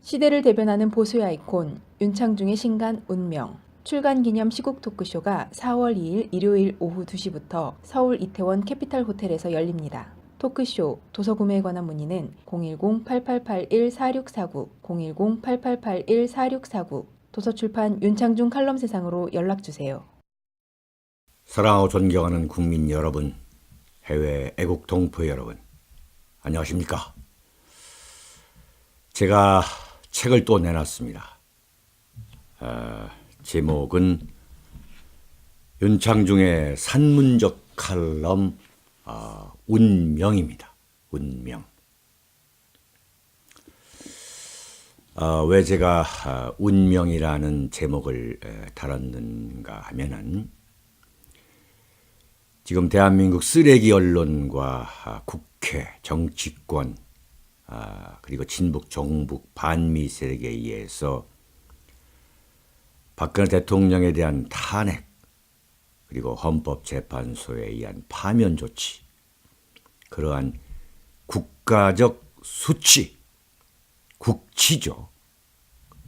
시대를 대변하는 보수의 아이콘 윤창중의 신간 운명 출간 기념 시국 토크쇼가 4월 2일 일요일 오후 2시부터 서울 이태원 캐피탈 호텔에서 열립니다. 토크쇼, 도서 구매에 관한 문의는 010-8881-4649, 010-8881-4649, 도서출판 윤창중 칼럼세상으로 연락주세요. 사랑하고 존경하는 국민 여러분, 해외 애국 동포 여러분, 안녕하십니까? 제가 책을 또 내놨습니다. 제목은 윤창중의 산문적 칼럼 운명입니다. 운명. 왜 제가 운명이라는 제목을 달았는가 하면은 지금 대한민국 쓰레기 언론과 국회, 정치권, 그리고 친북, 종북, 반미 세력에 의해서 박근혜 대통령에 대한 탄핵, 그리고 헌법재판소에 의한 파면 조치, 그러한 국가적 수치, 국치죠.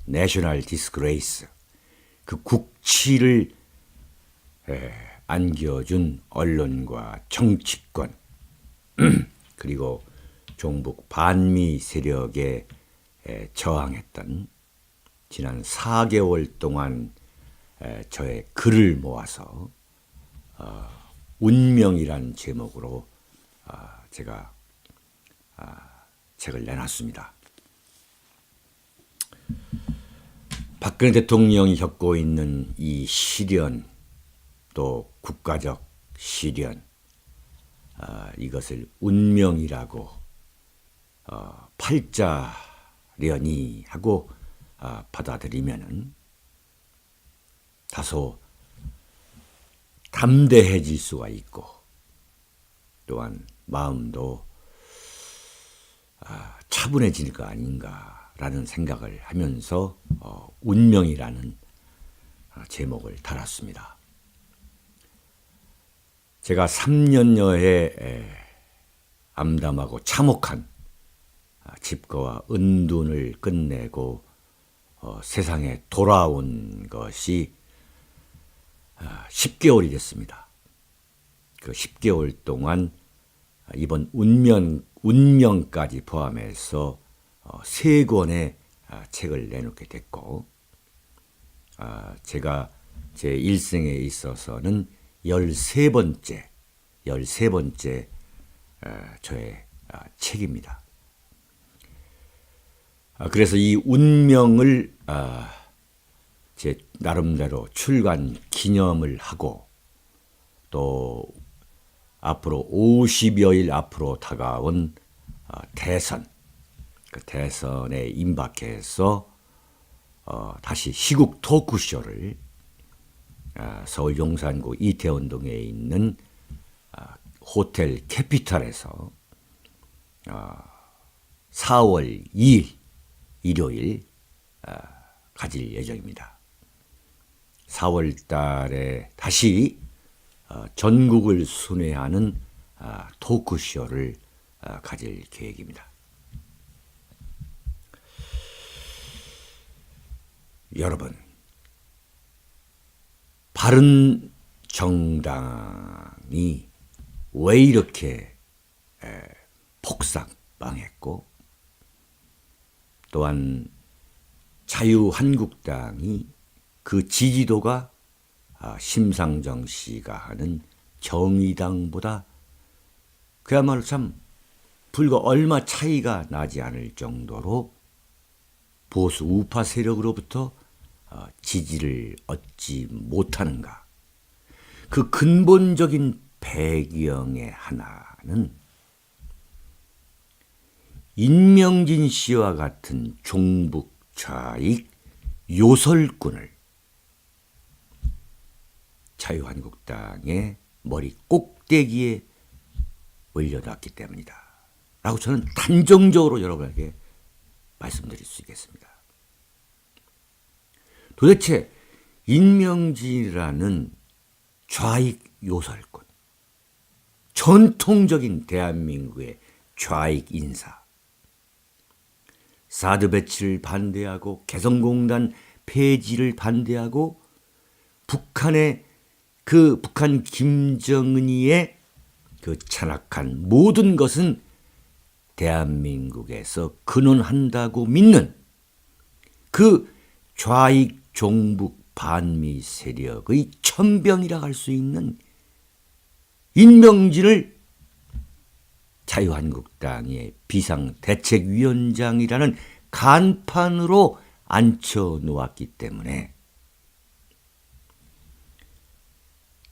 내셔널 디스그레이스, 그 국치를 안겨준 언론과 정치권 그리고 종북 반미 세력에 저항했던 지난 4개월 동안 저의 글을 모아서 운명이란 제목으로 제가 책을 내놨습니다. 박근혜 대통령이 겪고 있는 이 시련, 또 국가적 시련, 이것을 운명이라고 팔자려니 하고 받아들이면은 다소 담대해질 수가 있고, 또한 마음도 차분해질 거 아닌가라는 생각을 하면서 운명이라는 제목을 달았습니다. 제가 3년여의 암담하고 참혹한 집거와 은둔을 끝내고 세상에 돌아온 것이 10개월이 됐습니다. 그 10개월 동안 이번 운명까지 포함해서 3권의 책을 내놓게 됐고, 제가 제 일생에 있어서는 13번째 저의 책입니다. 그래서 이 운명을 제 나름대로 출간 기념을 하고, 또 앞으로 50여일 앞으로 다가온 대선, 그 대선에 임박해서 다시 시국 토크쇼를 서울 용산구 이태원동에 있는 호텔 캐피탈에서 4월 2일 일요일 가질 예정입니다. 4월 달에 다시 전국을 순회하는 토크쇼를 가질 계획입니다. 여러분, 바른 정당이 왜 이렇게 폭삭망했고, 또한 자유한국당이 그 지지도가 심상정 씨가 하는 정의당보다 그야말로 참 불과 얼마 차이가 나지 않을 정도로 보수 우파 세력으로부터 지지를 얻지 못하는가. 그 근본적인 배경의 하나는 임명진 씨와 같은 종북 좌익 요설꾼을 자유한국당의 머리 꼭대기에 올려놨기 때문이다 라고 저는 단정적으로 여러분에게 말씀드릴 수 있겠습니다. 도대체 임명진이라는 좌익 요설꾼, 전통적인 대한민국의 좌익 인사, 사드 배치를 반대하고 개성공단 폐지를 반대하고 북한 김정은이의 그 찬악한 모든 것은 대한민국에서 근원한다고 믿는 그 좌익 종북 반미 세력의 천병이라 할 수 있는 임명진을 자유한국당의 비상대책위원장이라는 간판으로 앉혀놓았기 때문에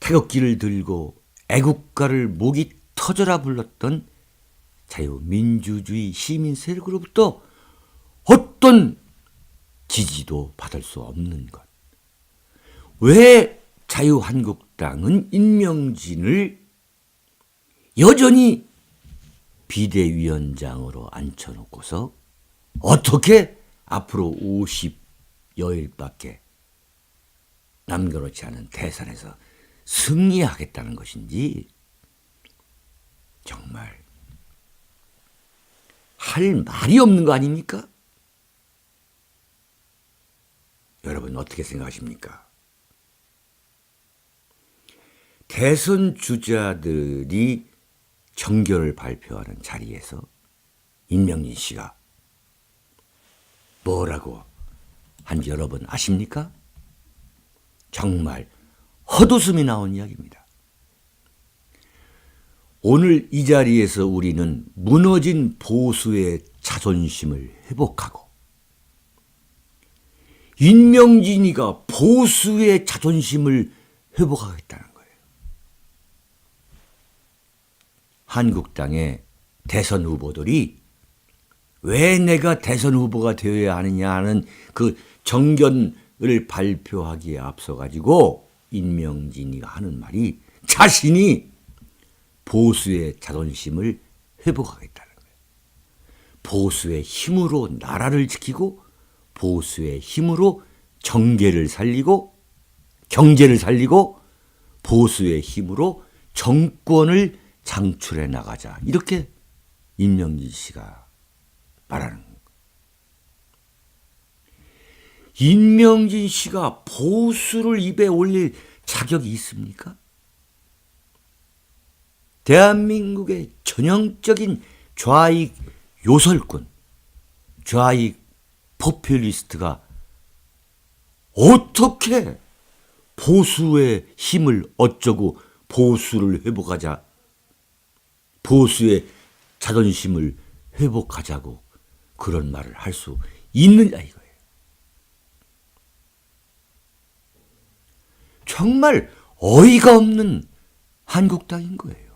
태극기를 들고 애국가를 목이 터져라 불렀던 자유민주주의 시민 세력으로부터 어떤 지지도 받을 수 없는 것. 왜 자유한국당은 임명진을 여전히 비대위원장으로 앉혀놓고서 어떻게 앞으로 50여일밖에 남겨놓지 않은 대선에서 승리하겠다는 것인지 정말 할 말이 없는 거 아닙니까? 여러분 어떻게 생각하십니까? 대선 주자들이 정결을 발표하는 자리에서 임명진 씨가 뭐라고 한지 여러분 아십니까? 정말 헛웃음이 나온 이야기입니다. 오늘 이 자리에서 우리는 무너진 보수의 자존심을 회복하고 임명진이가 보수의 자존심을 회복하겠다는 거예요. 한국당의 대선 후보들이 왜 내가 대선 후보가 되어야 하느냐 하는 그 정견을 발표하기에 앞서 가지고 임명진이가 하는 말이 자신이 보수의 자존심을 회복하겠다는 거예요. 보수의 힘으로 나라를 지키고 보수의 힘으로 정계를 살리고 경제를 살리고 보수의 힘으로 정권을 장출해 나가자. 이렇게 임명진 씨가 말하는 거예요. 임명진 씨가 보수를 입에 올릴 자격이 있습니까? 대한민국의 전형적인 좌익 요설꾼, 좌익 포퓰리스트가 어떻게 보수의 힘을 어쩌고 보수를 회복하자, 보수의 자존심을 회복하자고 그런 말을 할 수 있느냐 이거예요. 정말 어이가 없는 한국당인 거예요.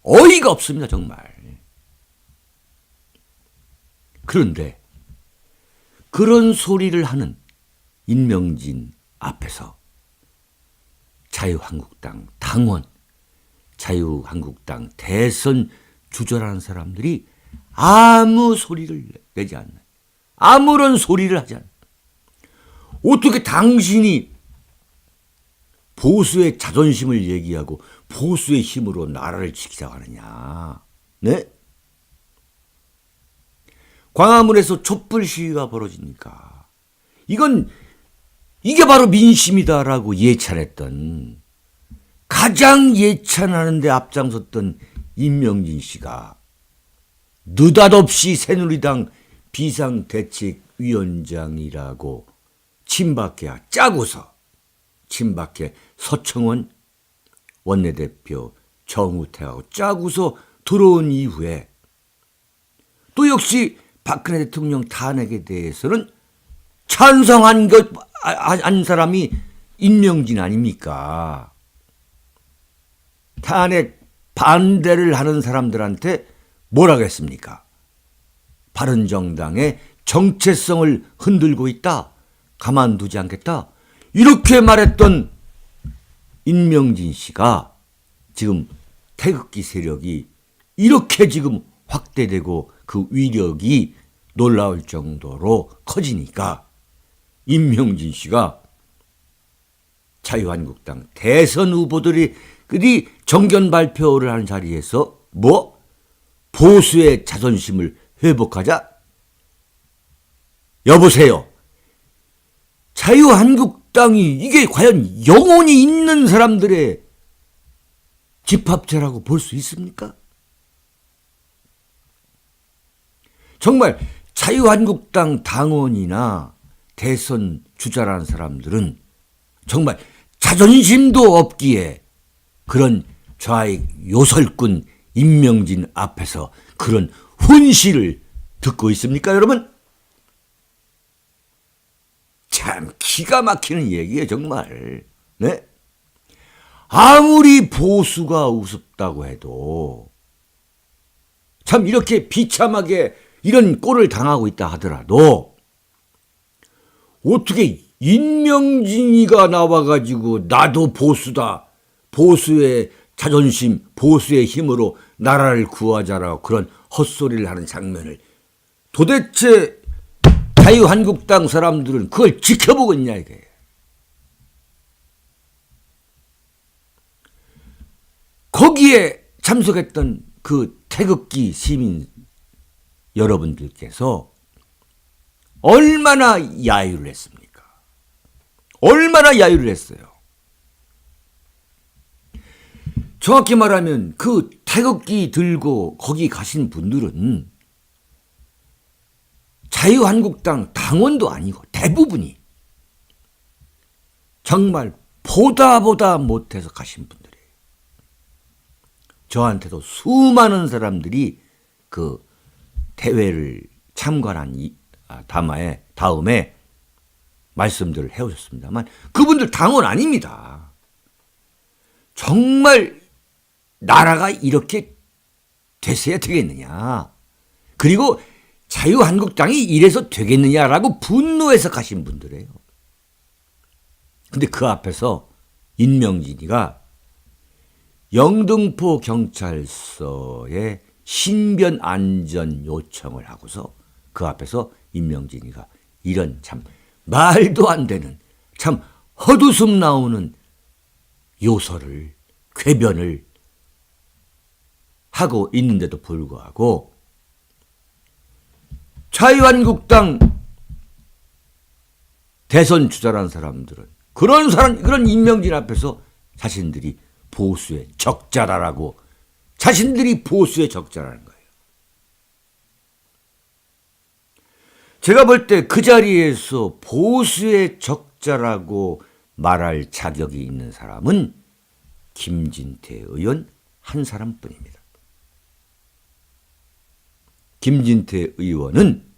어이가 없습니다, 정말. 그런데 그런 소리를 하는 임명진 앞에서 자유한국당 당원, 자유한국당 대선 주저라는 사람들이 아무 소리를 내지 않는, 아무런 소리를 하지 않는, 어떻게 당신이 보수의 자존심을 얘기하고 보수의 힘으로 나라를 지키자고 하느냐. 네? 광화문에서 촛불 시위가 벌어지니까 이게 바로 민심이다라고 예찬했던, 가장 예찬하는 데 앞장섰던 임명진 씨가 느닷없이 새누리당 비상대책위원장이라고 친박계 짜고서, 친박계 서청원 원내대표 정우택하고 짜고서 들어온 이후에 또 역시 박근혜 대통령 탄핵에 대해서는 찬성한 한 사람이 임명진 아닙니까? 탄핵 반대를 하는 사람들한테 뭐라고 했습니까? 바른정당의 정체성을 흔들고 있다, 가만두지 않겠다, 이렇게 말했던 임명진 씨가 지금 태극기 세력이 이렇게 지금 확대되고 그 위력이 놀라울 정도로 커지니까 임명진 씨가 자유한국당 대선 후보들이 정견 발표를 하는 자리에서 보수의 자존심을 회복하자, 여보세요. 자유한국당이 이게 과연 영혼이 있는 사람들의 집합체라고 볼 수 있습니까? 정말 자유한국당 당원이나 대선 주자라는 사람들은 정말 자존심도 없기에 그런 좌익 요설꾼 임명진 앞에서 그런 훈시를 듣고 있습니까, 여러분? 참 기가 막히는 얘기예요, 정말. 네? 아무리 보수가 우습다고 해도 참 이렇게 비참하게 이런 꼴을 당하고 있다 하더라도 어떻게 임명진이가 나와가지고 나도 보수다, 보수의 자존심, 보수의 힘으로 나라를 구하자라고 그런 헛소리를 하는 장면을 도대체 자유한국당 사람들은 그걸 지켜보고 있냐 이게. 거기에 참석했던 그 태극기 시민 여러분들께서 얼마나 야유를 했습니까? 얼마나 야유를 했어요? 정확히 말하면 그 태극기 들고 거기 가신 분들은 자유한국당 당원도 아니고 대부분이 정말 보다 못해서 가신 분들이에요. 저한테도 수많은 사람들이 그 대회를 참관한 다음에 말씀들을 해오셨습니다만 그분들 당원 아닙니다. 정말 나라가 이렇게 됐어야 되겠느냐. 그리고 자유한국당이 이래서 되겠느냐라고 분노해서 가신 분들이에요. 근데 그 앞에서 임명진이가 영등포 경찰서에 신변 안전 요청을 하고서 그 앞에서 임명진이가 이런 참 말도 안 되는 참 헛웃음 나오는 요설을 궤변을 하고 있는데도 불구하고 자유한국당 대선 주자라는 사람들은 그런 임명진 앞에서 자신들이 보수의 적자라라고 자신들이 보수의 적자라는 거예요. 제가 볼 때 그 자리에서 보수의 적자라고 말할 자격이 있는 사람은 김진태 의원 한 사람뿐입니다. 김진태 의원은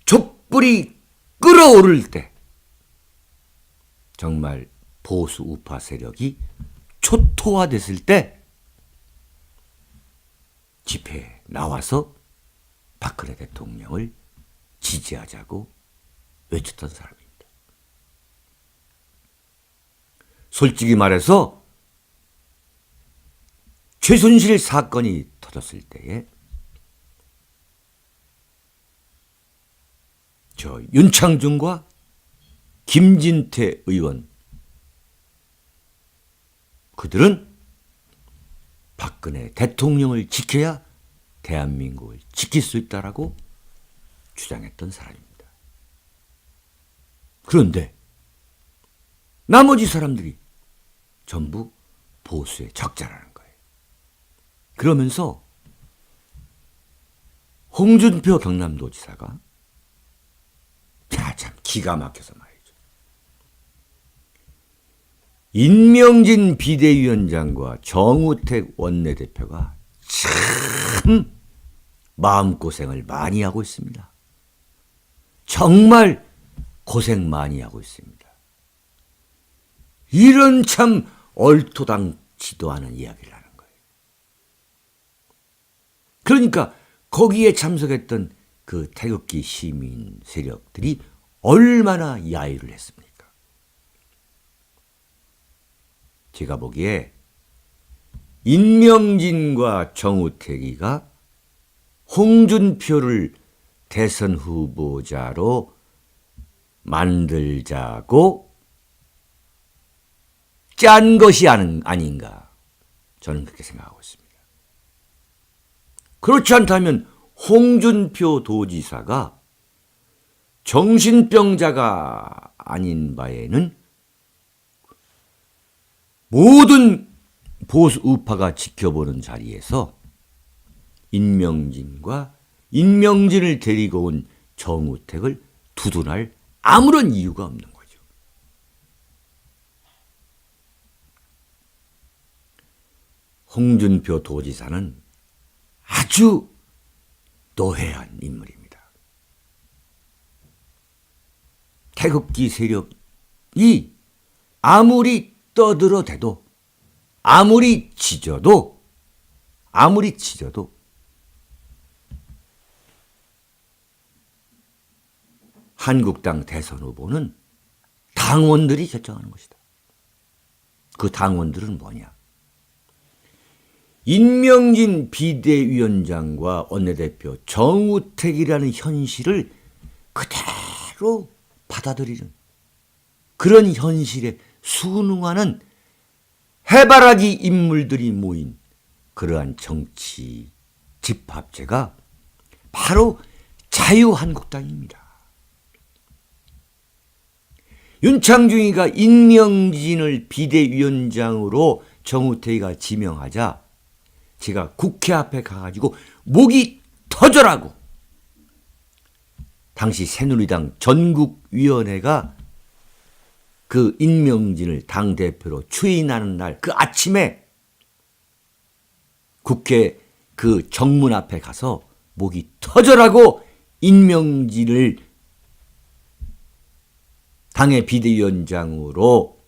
촛불이 끓어오를 때 정말 보수 우파 세력이 초토화됐을 때 집회에 나와서 박근혜 대통령을 지지하자고 외쳤던 사람입니다. 솔직히 말해서 최순실 사건이 터졌을 때에 저 윤창중과 김진태 의원 그들은 박근혜 대통령을 지켜야 대한민국을 지킬 수 있다라고 주장했던 사람입니다. 그런데 나머지 사람들이 전부 보수의 적자라는 거예요. 그러면서 홍준표 경남도지사가 참 기가 막혀서 말이죠. 임명진 비대위원장과 정우택 원내대표가 참 마음고생을 많이 하고 있습니다. 정말 고생 많이 하고 있습니다. 이런 참 얼토당치도 않은 이야기를 하는 거예요. 그러니까 거기에 참석했던 그 태극기 시민 세력들이 얼마나 야유를 했습니까? 제가 보기에 임명진과 정우택이가 홍준표를 대선 후보자로 만들자고 짠 것이 아닌가 저는 그렇게 생각하고 있습니다. 그렇지 않다면 홍준표 도지사가 정신병자가 아닌 바에는 모든 보수 우파가 지켜보는 자리에서 인명진과 인명진을 데리고 온 정우택을 두둔할 아무런 이유가 없는 거죠. 홍준표 도지사는 아주 노회한 인물입니다. 태극기 세력이 아무리 떠들어대도 아무리 짖어도 한국당 대선 후보는 당원들이 결정하는 것이다. 그 당원들은 뭐냐? 인명진 비대위원장과 원내대표 정우택이라는 현실을 그대로 받아들이는 그런 현실에 순응하는 해바라기 인물들이 모인 그러한 정치 집합체가 바로 자유한국당입니다. 윤창중이가 인명진을 비대위원장으로 정우택이가 지명하자 제가 국회 앞에 가가지고 목이 터져라고 당시 새누리당 전국위원회가 그 인명진을 당대표로 추인하는 날 그 아침에 국회 그 정문 앞에 가서 목이 터져라고 인명진을 당의 비대위원장으로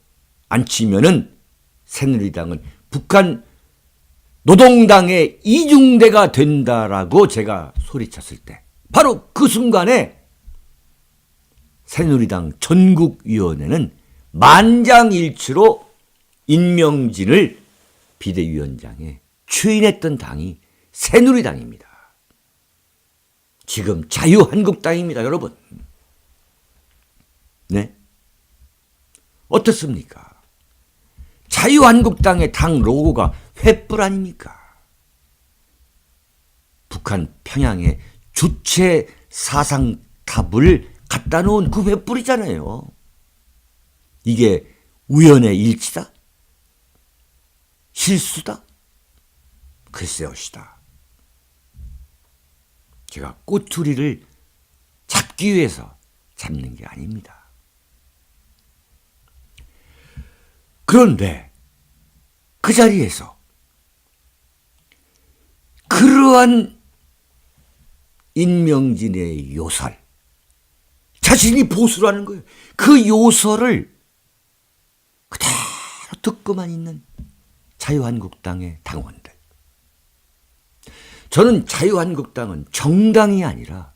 앉히면은 새누리당은 북한 노동당의 이중대가 된다라고 제가 소리쳤을 때 바로 그 순간에 새누리당 전국위원회는 만장일치로 인명진을 비대위원장에 추인했던 당이 새누리당입니다. 지금 자유한국당입니다, 여러분. 네? 어떻습니까? 자유한국당의 당 로고가 횃불 아닙니까? 북한 평양에 주체 사상탑을 갖다 놓은 그 횃불이잖아요. 이게 우연의 일치다? 실수다? 글쎄요시다. 제가 꼬투리를 잡기 위해서 잡는 게 아닙니다. 그런데 그 자리에서 그러한 인명진의 요설, 자신이 보수라는 거예요. 그 요설을 그대로 듣고만 있는 자유한국당의 당원들. 저는 자유한국당은 정당이 아니라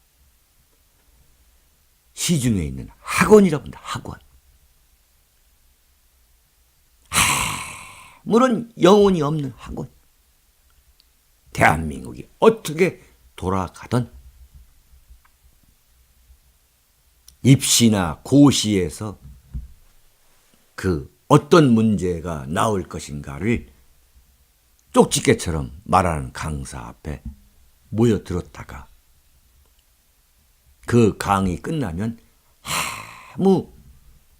시중에 있는 학원이라고 합니다. 학원. 아무런 영혼이 없는 학원. 대한민국이 어떻게 돌아가던 입시나 고시에서 그 어떤 문제가 나올 것인가를 쪽집게처럼 말하는 강사 앞에 모여들었다가 그 강의 끝나면 아무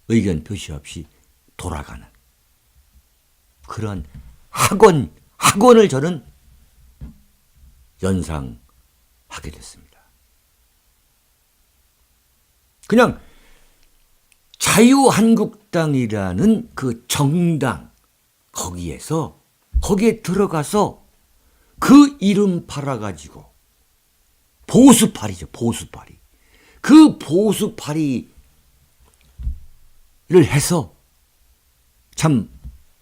의견 표시 없이 돌아가는 그런 학원을 저는 연상하게 됐습니다. 그냥 자유한국당이라는 그 정당 거기에 들어가서 그 이름 팔아가지고 보수파리죠. 보수파리. 그 보수파리를 해서 참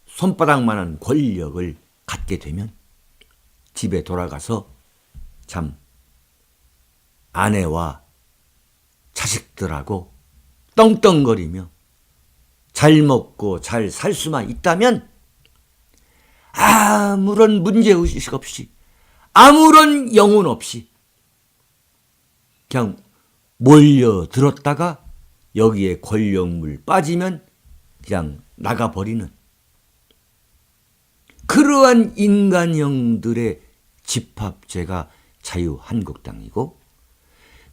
손바닥만한 권력을 갖게 되면 집에 돌아가서 참 아내와 자식들하고 떵떵거리며 잘 먹고 잘 살 수만 있다면 아무런 문제의식 없이 아무런 영혼 없이 그냥 몰려들었다가 여기에 권력물 빠지면 그냥 나가버리는 그러한 인간형들의 집합체가 자유한국당이고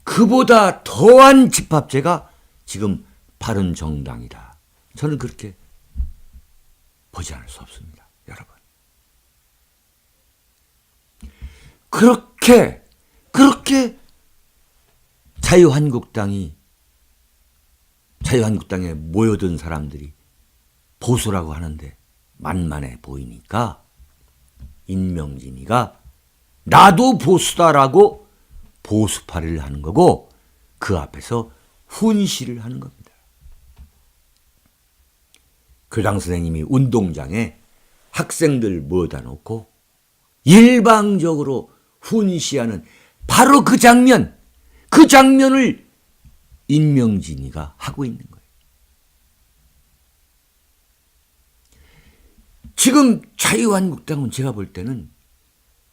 그보다 더한 집합체가 지금 바른정당이다. 저는 그렇게 보지 않을 수 없습니다. 여러분. 그렇게 자유한국당에 모여든 사람들이 보수라고 하는데 만만해 보이니까 임명진이가 나도 보수다라고 보수파리를 하는 거고 그 앞에서 훈시를 하는 겁니다. 교장 선생님이 운동장에 학생들 모여다 놓고 일방적으로 훈시하는 바로 그 장면을 임명진이가 하고 있는 거예요. 지금 자유한국당은 제가 볼 때는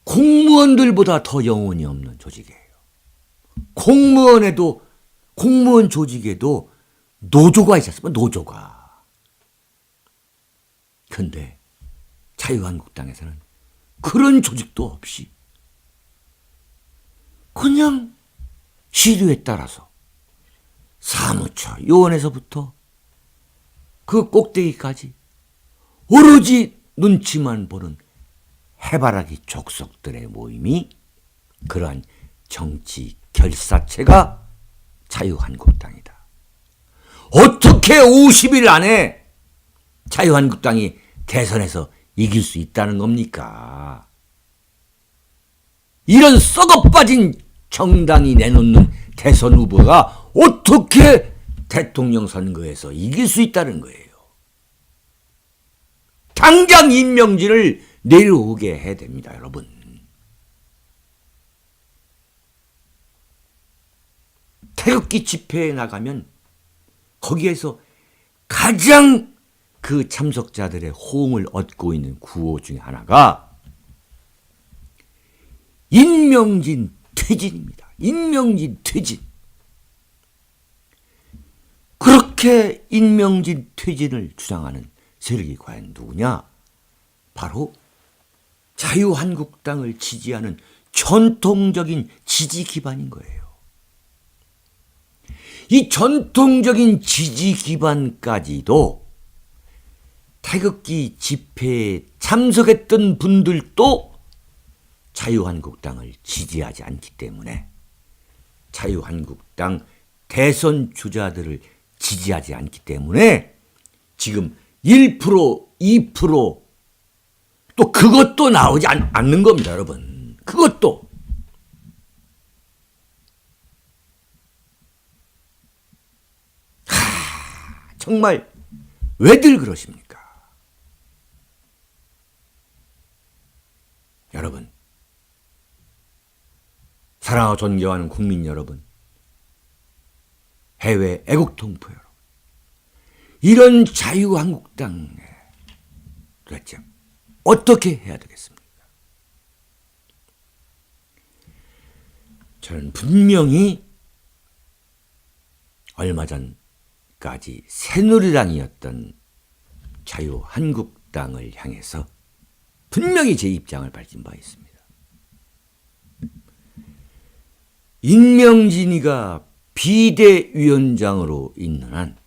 공무원들보다 더 영혼이 없는 조직이에요. 공무원 조직에도 노조가 있지 않습니까? 노조가. 근데 자유한국당에서는 그런 조직도 없이 그냥 시류에 따라서 사무처 요원에서부터 그 꼭대기까지 오로지 눈치만 보는 해바라기 족속들의 모임이 그러한 정치 결사체가 자유한국당이다. 어떻게 50일 안에 자유한국당이 대선에서 이길 수 있다는 겁니까? 이런 썩어빠진 정당이 내놓는 대선 후보가 어떻게 대통령 선거에서 이길 수 있다는 거예요. 당장 임명진을 내려오게 해야 됩니다, 여러분. 태극기 집회에 나가면 거기에서 가장 그 참석자들의 호응을 얻고 있는 구호 중에 하나가 임명진 퇴진입니다. 임명진 퇴진. 그렇게 임명진 퇴진을 주장하는 세력이 과연 누구냐? 바로 자유한국당을 지지하는 전통적인 지지 기반인 거예요. 이 전통적인 지지 기반까지도 태극기 집회에 참석했던 분들도 자유한국당을 지지하지 않기 때문에 자유한국당 대선 주자들을 지지하지 않기 때문에 지금 1%, 2% 또 그것도 나오지 않는 겁니다, 여러분. 그것도. 정말 왜들 그러십니까? 여러분, 사랑하고 존경하는 국민 여러분, 해외 애국통포 여러분, 이런 자유한국당에 도대체 어떻게 해야 되겠습니까? 저는 분명히 얼마 전까지 새누리당이었던 자유한국당을 향해서 분명히 제 입장을 밝힌 바 있습니다. 임명진이가 비대위원장으로 있는 한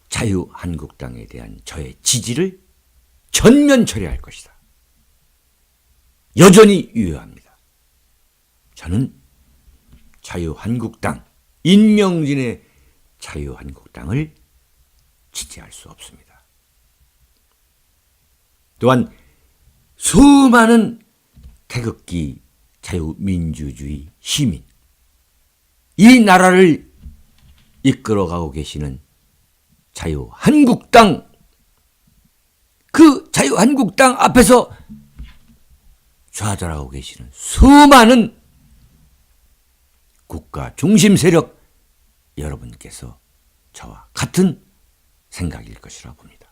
자유한국당에 대한 저의 지지를 전면 철회할 것이다. 여전히 유효합니다. 저는 자유한국당, 임명진의 자유한국당을 지지할 수 없습니다. 또한 수많은 태극기 자유민주주의 시민, 이 나라를 이끌어가고 계시는 자유한국당, 그 자유한국당 앞에서 좌절하고 계시는 수많은 국가 중심 세력 여러분께서 저와 같은 생각일 것이라 봅니다.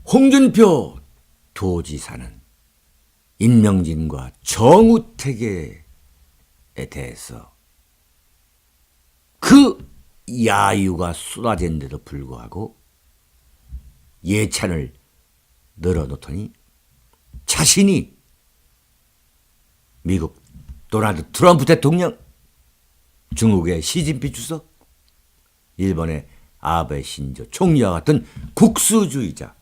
홍준표 도지사는 임명진과 정우택에 대해서 그 야유가 쏟아진데도 불구하고 예찬을 늘어놓더니 자신이 미국 도널드 트럼프 대통령, 중국의 시진핑 주석, 일본의 아베 신조 총리와 같은 국수주의자,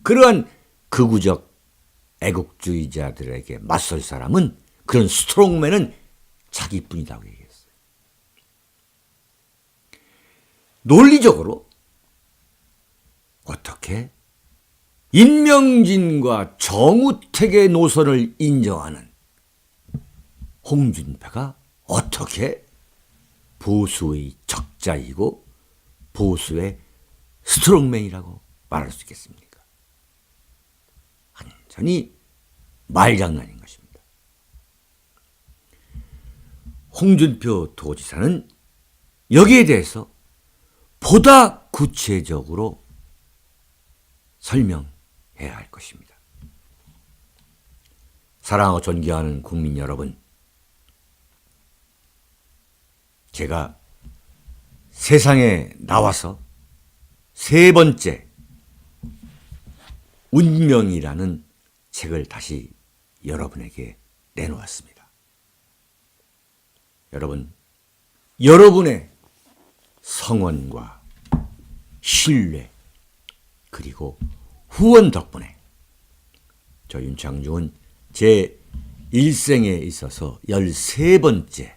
그러한 극우적 애국주의자들에게 맞설 사람은, 그런 스트롱맨은 자기뿐이라고 얘기했어요. 논리적으로 어떻게 임명진과 정우택의 노선을 인정하는 홍준표가 어떻게 보수의 적자이고 보수의 스트롱맨이라고 말할 수 있겠습니까? 완전히 말장난인 것입니다. 홍준표 도지사는 여기에 대해서 보다 구체적으로 설명해야 할 것입니다. 사랑하고 존경하는 국민 여러분, 제가 세상에 나와서 세 번째 운명이라는 책을 다시 여러분에게 내놓았습니다. 여러분, 여러분의 성원과 신뢰 그리고 후원 덕분에 저 윤창중은 제 일생에 있어서 13번째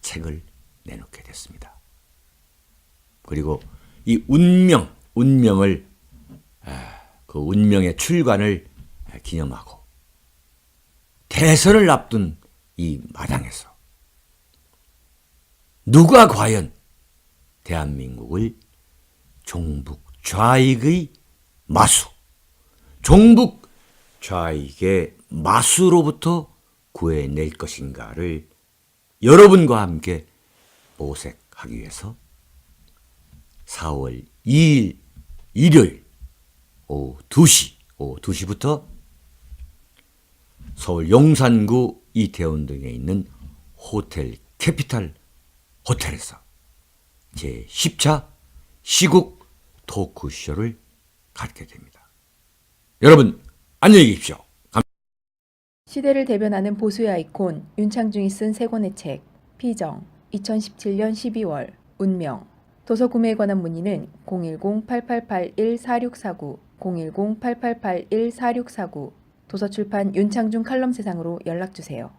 책을 내놓게 됐습니다. 그리고 이 운명을 그 운명의 출간을 기념하고 대선을 앞둔 이 마당에서 누가 과연 대한민국을 종북 좌익의 마수, 종북 좌익의 마수로부터 구해낼 것인가를 여러분과 함께 모색하기 위해서 4월 2일 일요일 오후 2시부터 서울 용산구 이태원 등에 있는 호텔 캐피탈 호텔에서 제10차 시국 토크쇼를 갖게 됩니다. 여러분 안녕히 계십시오. 시대를 대변하는 보수의 아이콘 윤창중이 쓴 세 권의 책 피정 2017년 12월 운명. 도서 구매에 관한 문의는 010-8881-4649 010-8881-4649 도서출판 윤창중 칼럼세상으로 연락주세요.